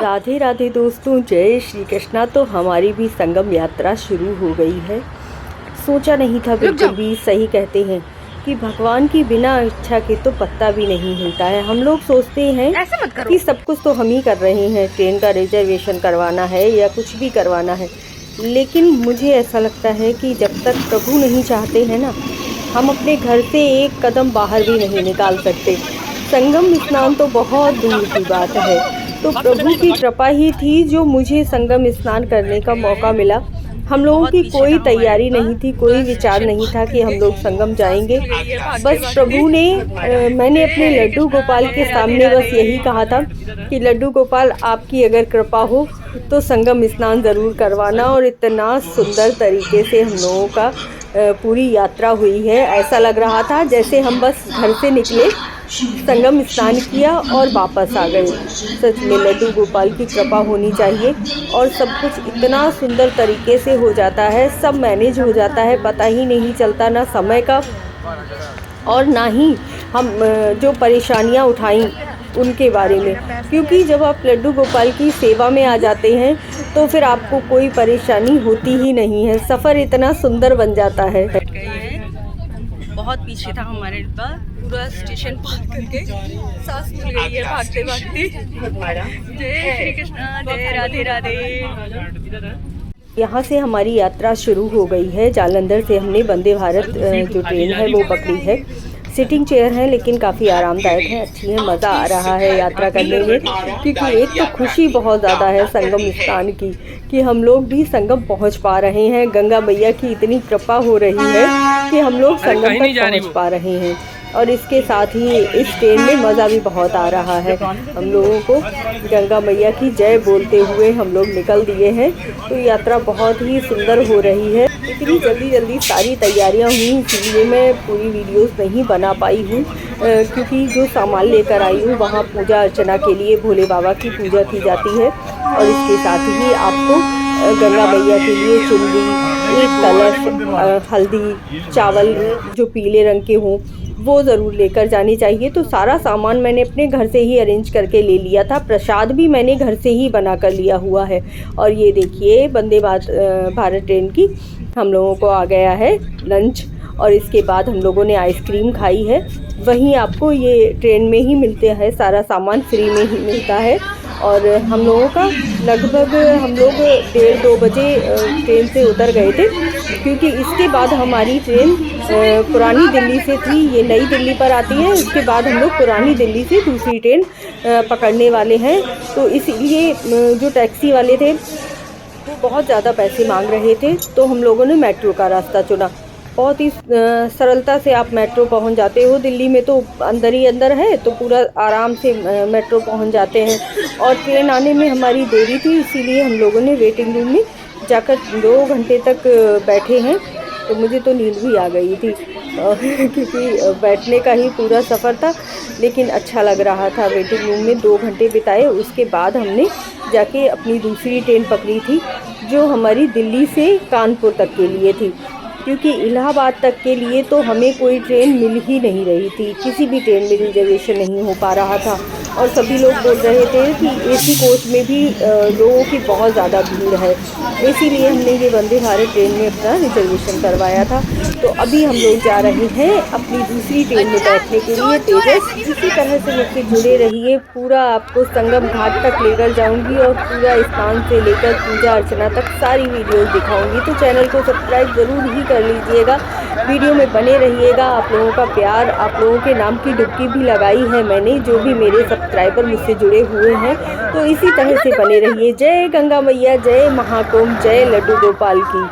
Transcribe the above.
राधे राधे दोस्तों, जय श्री कृष्णा। तो हमारी भी संगम यात्रा शुरू हो गई है। सोचा नहीं था, बिल्कुल भी सही कहते हैं कि भगवान की बिना इच्छा के तो पत्ता भी नहीं हिलता है। हम लोग सोचते हैं कि सब कुछ तो हम ही कर रहे हैं, ट्रेन का रिजर्वेशन करवाना है या कुछ भी करवाना है, लेकिन मुझे ऐसा लगता है कि जब तक प्रभु नहीं चाहते हैं ना, हम अपने घर से एक कदम बाहर भी नहीं निकाल सकते। संगम स्नान तो बहुत दूर की बात है, तो प्रभु की कृपा ही थी जो मुझे संगम स्नान करने का मौका मिला। हम लोगों की कोई तैयारी नहीं थी, कोई विचार नहीं था कि हम लोग संगम जाएंगे। बस प्रभु ने मैंने अपने लड्डू गोपाल के सामने बस यही कहा था कि लड्डू गोपाल, आपकी अगर कृपा हो तो संगम स्नान ज़रूर करवाना। और इतना सुंदर तरीके से हम लोगों का पूरी यात्रा हुई है। ऐसा लग रहा था जैसे हम बस घर से निकले, संगम स्नान किया और वापस आ गए। सच में लड्डू गोपाल की कृपा होनी चाहिए और सब कुछ इतना सुंदर तरीके से हो जाता है, सब मैनेज हो जाता है, पता ही नहीं चलता ना समय का और ना ही हम जो परेशानियां उठाई उनके बारे में। क्योंकि जब आप लड्डू गोपाल की सेवा में आ जाते हैं तो फिर आपको कोई परेशानी होती ही नहीं है। सफ़र इतना सुंदर बन जाता है। बहुत पीछे था हमारे डिब्बा, पूरा स्टेशन पार करके सांस फूल गई है भागते भागते। जय श्री कृष्णा, जय राधे राधे। यहाँ से हमारी यात्रा शुरू हो गई है। जालंधर से हमने वंदे भारत जो ट्रेन है वो पकड़ी है। सिटिंग चेयर है लेकिन काफ़ी आरामदायक है, अच्छी है, मज़ा आ रहा है यात्रा करने में। क्योंकि एक तो खुशी बहुत ज़्यादा है संगम स्नान की कि हम लोग भी संगम पहुंच पा रहे हैं। गंगा मैया की इतनी कृपा हो रही है कि हम लोग संगम तक पहुंच पा रहे हैं। और इसके साथ ही इस ट्रेन में मज़ा भी बहुत आ रहा है। हम लोगों को गंगा मैया की जय बोलते हुए हम लोग निकल दिए हैं। तो यात्रा बहुत ही सुंदर हो रही है। इतनी जल्दी सारी तैयारियां हुई, इसलिए मैं पूरी वीडियोस नहीं बना पाई हूँ, क्योंकि जो सामान लेकर आई हूँ वहाँ पूजा अर्चना के लिए भोले बाबा की पूजा की जाती है। और इसके साथ ही आपको गंगा मैया के लिए चुनरी, एक कलश, हल्दी, चावल जो पीले रंग के हों वो ज़रूर लेकर जानी चाहिए। तो सारा सामान मैंने अपने घर से ही अरेंज करके ले लिया था। प्रसाद भी मैंने घर से ही बना कर लिया हुआ है। और ये देखिए वंदे भारत ट्रेन की हम लोगों को आ गया है लंच। और इसके बाद हम लोगों ने आइसक्रीम खाई है। वहीं आपको ये ट्रेन में ही मिलते हैं, सारा सामान फ्री में ही मिलता है। और हम लोगों का लगभग हम लोग 1:30-2 बजे ट्रेन से उतर गए थे, क्योंकि इसके बाद हमारी ट्रेन पुरानी दिल्ली से थी, ये नई दिल्ली पर आती है। इसके बाद हम लोग पुरानी दिल्ली से दूसरी ट्रेन पकड़ने वाले हैं। तो इसीलिए जो टैक्सी वाले थे वो बहुत ज़्यादा पैसे मांग रहे थे, तो हम लोगों ने मेट्रो का रास्ता चुना। बहुत ही सरलता से आप मेट्रो पहुंच जाते हो। दिल्ली में तो अंदर ही अंदर है, तो पूरा आराम से मेट्रो पहुंच जाते हैं। और ट्रेन आने में हमारी देरी थी, इसीलिए हम लोगों ने वेटिंग रूम में जाकर 2 घंटे तक बैठे हैं। तो मुझे तो नींद भी आ गई थी क्योंकि बैठने का ही पूरा सफ़र था, लेकिन अच्छा लग रहा था। वेटिंग रूम में 2 घंटे बिताए। उसके बाद हमने जाके अपनी दूसरी ट्रेन पकड़ी थी, जो हमारी दिल्ली से कानपुर तक के लिए थी। क्योंकि इलाहाबाद तक के लिए तो हमें कोई ट्रेन मिल ही नहीं रही थी, किसी भी ट्रेन में रिजर्वेशन नहीं हो पा रहा था। और सभी लोग बोल रहे थे कि एसी कोच में भी लोगों की बहुत ज़्यादा भीड़ है, इसीलिए हमने ये वंदे भारत ट्रेन में अपना रिजर्वेशन करवाया था। तो अभी हम लोग जा रहे हैं अपनी दूसरी ट्रेन में बैठने के लिए, तेजस। इसी तरह से मुझसे जुड़े रहिए, पूरा आपको संगम घाट तक लेकर जाऊंगी और पूरा स्नान से लेकर पूजा अर्चना तक सारी वीडियोस दिखाऊंगी। तो चैनल को सब्सक्राइब ज़रूर ही कर लीजिएगा, वीडियो में बने रहिएगा। आप लोगों का प्यार, आप लोगों के नाम की डुबकी भी लगाई है मैंने, जो भी मेरे सब्सक्राइबर मुझसे जुड़े हुए हैं। तो इसी तरह से बने रहिए। जय गंगा मैया, जय महाकुंभ, जय लड्डू गोपाल की।